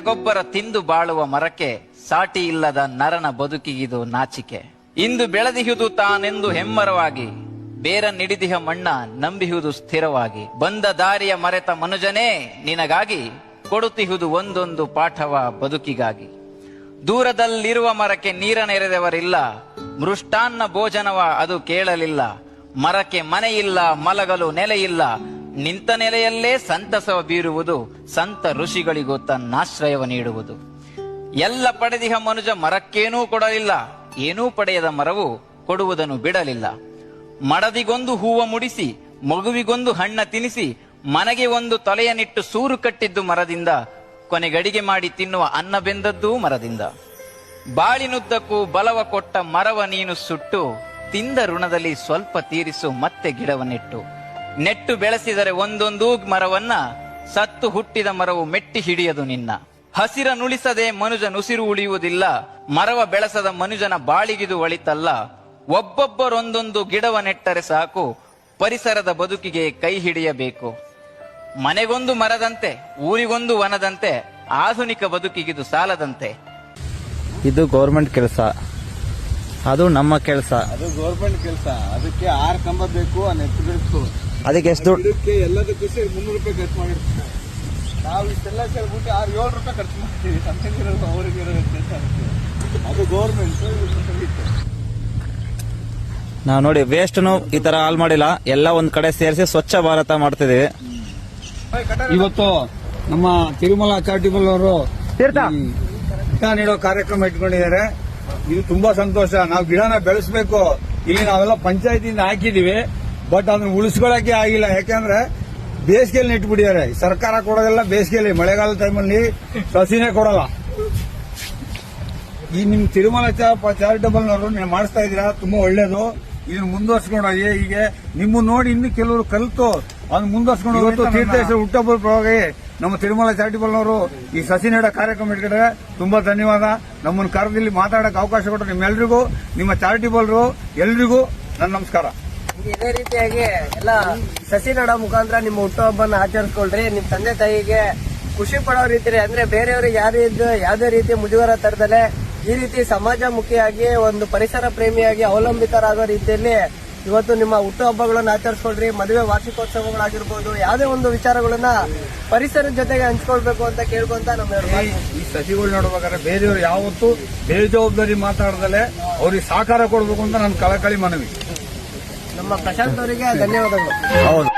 ರಸಗೊಬ್ಬರ ತಿಂದು ಬಾಳುವ ಮರಕ್ಕೆ ಸಾಟಿ ಇಲ್ಲದ ನರನ ಬದುಕಿಗಿದು ನಾಚಿಕೆ. ಇಂದು ಬೆಳೆದಿಹುದು ತಾನೆಂದು ಹೆಮ್ಮರವಾಗಿ, ಬೇರ ನಿಡಿದಿಹ ಮಣ್ಣ ನಂಬಿಹುದು ಸ್ಥಿರವಾಗಿ. ಬಂದ ದಾರಿಯ ಮರೆತ ಮನುಜನೇ ನಿನಗಾಗಿ, ಕೊಡುತ್ತಿಹುದು ಒಂದೊಂದು ಪಾಠವ ಬದುಕಿಗಾಗಿ. ದೂರದಲ್ಲಿರುವ ಮರಕ್ಕೆ ನೀರನೆರೆದವರಿಲ್ಲ, ಮೃಷ್ಟಾನ್ನ ಭೋಜನವ ಅದು ಕೇಳಲಿಲ್ಲ. ಮರಕ್ಕೆ ಮನೆಯಿಲ್ಲ, ಮಲಗಲು ನೆಲೆಯಿಲ್ಲ, ನಿಂತ ನೆಲೆಯಲ್ಲೇ ಸಂತಸವ ಬೀರುವುದು. ಸಂತ ಋಷಿಗಳಿಗೂ ತನ್ನಾಶ್ರಯವ ನೀಡುವುದು. ಎಲ್ಲ ಪಡೆದಿಹ ಮನುಜ ಮರಕ್ಕೇನೂ ಕೊಡಲಿಲ್ಲ, ಏನೂ ಪಡೆಯದ ಮರವು ಕೊಡುವುದನ್ನು ಬಿಡಲಿಲ್ಲ. ಮಡದಿಗೊಂದು ಹೂವ ಮುಡಿಸಿ, ಮಗುವಿಗೊಂದು ಹಣ್ಣ ತಿನಿಸಿ, ಮನೆಗೆ ಒಂದು ತೊಲೆಯನಿಟ್ಟು ಸೂರು ಕಟ್ಟಿದ್ದು ಮರದಿಂದ. ಕೊನೆಗಡಿಗೆ ಮಾಡಿ ತಿನ್ನುವ ಅನ್ನ ಬೆಂದದ್ದೂ ಮರದಿಂದ. ಬಾಳಿನುದ್ದಕ್ಕೂ ಬಲವ ಕೊಟ್ಟ ಮರವ ನೀನು ಸುಟ್ಟು, ತಿಂದ ಋಣದಲ್ಲಿ ಸ್ವಲ್ಪ ತೀರಿಸು ಮತ್ತೆ ಗಿಡವ ನೆಟ್ಟು. ನೆಟ್ಟು ಬೆಳೆಸಿದರೆ ಒಂದೊಂದೂ ಮರವನ್ನ, ಸತ್ತು ಹುಟ್ಟಿದ ಮರವು ಮೆಟ್ಟಿ ಹಿಡಿಯದು ನಿನ್ನ. ಹಸಿರ ನುಳಿಸದೆ ಮನುಜನುಸಿರು ಉಳಿಯುವುದಿಲ್ಲ, ಮರವ ಬೆಳೆಸದ ಮನುಜನ ಬಾಳಿಗಿದು ಒಳಿತಲ್ಲ. ಒಬ್ಬೊಬ್ಬರೊಂದೊಂದು ಗಿಡವ ನೆಟ್ಟರೆ ಸಾಕು, ಪರಿಸರದ ಬದುಕಿಗೆ ಕೈ ಹಿಡಿಯಬೇಕು. ಮನೆಗೊಂದು ಮರದಂತೆ, ಊರಿಗೊಂದು ವನದಂತೆ, ಆಧುನಿಕ ಬದುಕಿಗಿದು ಸಾಲದಂತೆ. ಇದು ಗೌರ್ಮೆಂಟ್ ಕೆಲಸ, ಅದು ನಮ್ಮ ಕೆಲಸ. ಅದು ಗೌರ್ಮೆಂಟ್ ಕೆಲಸ. ಅದಕ್ಕೆ 6 ಕಂಬ ಬೇಕು, ನೆಟ್ಟು ಬೇಕು. ಅದಕ್ಕೆ ಎಷ್ಟು ದುಡ್ಡು? ಎಲ್ಲದಕ್ಕೂ ಸೇರಿ 300 ರೂಪಾಯಿ ಖರ್ಚು ಮಾಡಿರ್ತೀವಿ ನಾವು. ಇಷ್ಟೆಲ್ಲ ಸೇರ್ಬಿಟ್ಟು 6-7 ರೂಪಾಯಿ ಖರ್ಚು ಮಾಡ್ತೀವಿ. ನಮಗಿರೋದು ಅವ್ರಿಗಿರೋ ಕೆಲಸ. ಅದು ಗೌರ್ಮೆಂಟ್. ನಾವು ನೋಡಿ ವೇಸ್ಟ್ನು ಈ ತರ ಹಾಲ್ ಮಾಡಿಲ್ಲ, ಎಲ್ಲ ಒಂದ್ ಕಡೆ ಸೇರಿಸಿ ಸ್ವಚ್ಛ ಭಾರತ ಮಾಡ್ತಿದೀವಿ. ಇವತ್ತು ನಮ್ಮ ತಿರುಮಲ ಚಾರಿಟಬಲ್ ಅವರು ಗಿಡ ನೀಡೋ ಕಾರ್ಯಕ್ರಮ ಇಟ್ಕೊಂಡಿದ್ದಾರೆ. ಇದು ತುಂಬಾ ಸಂತೋಷ. ನಾವು ಗಿಡನ ಬೆಳೆಸಬೇಕು. ಇಲ್ಲಿ ನಾವೆಲ್ಲ ಪಂಚಾಯತಿಯಿಂದ ಹಾಕಿದೀವಿ, ಬಟ್ ಅದನ್ನ ಉಳಿಸ್ಕೊಳಕ್ಕೆ ಆಗಿಲ್ಲ. ಯಾಕಂದ್ರೆ ಬೇಸಿಗೆಯಲ್ಲಿ ನೆಟ್ಬಿಟ್ಟಿದ್ದಾರೆ. ಸರ್ಕಾರ ಕೊಡೋದೆಲ್ಲ ಬೇಸಿಗೆಯಲ್ಲಿ, ಮಳೆಗಾಲ ಟೈಮಲ್ಲಿ ಸಸಿನೇ ಕೊಡಲ್ಲ. ಈ ನಿಮ್ ತಿರುಮಲ ಚಾರಿಟಬಲ್ನವರು ನೀವು ಮಾಡಿಸ್ತಾ ಇದ್ದೀರಾ, ತುಂಬಾ ಒಳ್ಳೇದು. ಇದನ್ನ ಮುಂದುವರ್ಸ್ಕೊಂಡು ಹೋಗಿ. ಹೀಗೆ ನಿಮ್ಮ ನೋಡಿ ಇನ್ನು ಕೆಲವರು ಕಲಿತು ಅದನ್ನ ಮುಂದುವರ್ಸ್ಕೊಂಡು ಹೋಗಿ ತೀರ್ಥೇಶ್ವರ ಹುಟ್ಟುಹಬ್ಬದ ನಮ್ಮ ತಿರುಮಲ ಚಾರಿಟಬಲ್ನವರು ಈ ಸಸಿ ನೆಡ ಕಾರ್ಯಕ್ರಮ ಇಟ್ಕೊಂಡ್ರೆ ತುಂಬಾ ಧನ್ಯವಾದ. ನಮ್ಮನ್ನು ಕರೆದಿಲ್ಲಿ ಮಾತಾಡಕ್ಕೆ ಅವಕಾಶ ಕೊಟ್ಟರು ನಿಮ್ಮೆಲ್ರಿಗೂ, ನಿಮ್ಮ ಚಾರಿಟಬಲ್ರು ಎಲ್ರಿಗೂ ನನ್ನ ನಮಸ್ಕಾರ. ಇದೇ ರೀತಿಯಾಗಿ ಎಲ್ಲ ಸಸಿ ನೆಡೋ ಮುಖಾಂತರ ನಿಮ್ಮ ಹುಟ್ಟುಹಬ್ಬನ ಆಚರಿಸ್ಕೊಳ್ರಿ. ನಿಮ್ ತಂದೆ ತಾಯಿಗೆ ಖುಷಿ ಪಡೋ ರೀತಿ, ಅಂದ್ರೆ ಬೇರೆಯವ್ರಿಗೆ ಯಾವುದೇ ರೀತಿ ಮುಜುಗರ ತರದಲೆ ಈ ರೀತಿ ಸಮಾಜಮುಖಿಯಾಗಿ ಒಂದು ಪರಿಸರ ಪ್ರೇಮಿಯಾಗಿ ಅವಲಂಬಿತರಾಗೋ ರೀತಿಯಲ್ಲಿ ಇವತ್ತು ನಿಮ್ಮ ಹುಟ್ಟುಹಬ್ಬಗಳನ್ನ ಆಚರಿಸ್ಕೊಳ್ರಿ. ಮದುವೆ ವಾರ್ಷಿಕೋತ್ಸವಗಳಾಗಿರ್ಬೋದು, ಯಾವುದೇ ಒಂದು ವಿಚಾರಗಳನ್ನ ಪರಿಸರದ ಜೊತೆಗೆ ಹಂಚ್ಕೊಳ್ಬೇಕು ಅಂತ ಕೇಳ್ಕೊಂತ ನಮ್ಮ ಈ ಸಸಿಗಳು ನೋಡ್ಬೇಕಾದ್ರೆ ಬೇರೆಯವರು ಯಾವತ್ತೂ ಬೇಜವಾಬ್ದಾರಿ ಮಾತಾಡದಲೆ ಅವ್ರಿಗೆ ಸಹಕಾರ ಕೊಡಬೇಕು ಅಂತ ನನ್ನ ಕಳಕಳಿ ಮನವಿ. ನಮ್ಮ ಪ್ರಶಾಂತ್ ಅವರಿಗೆ ಧನ್ಯವಾದಗಳು. ಹೌದು.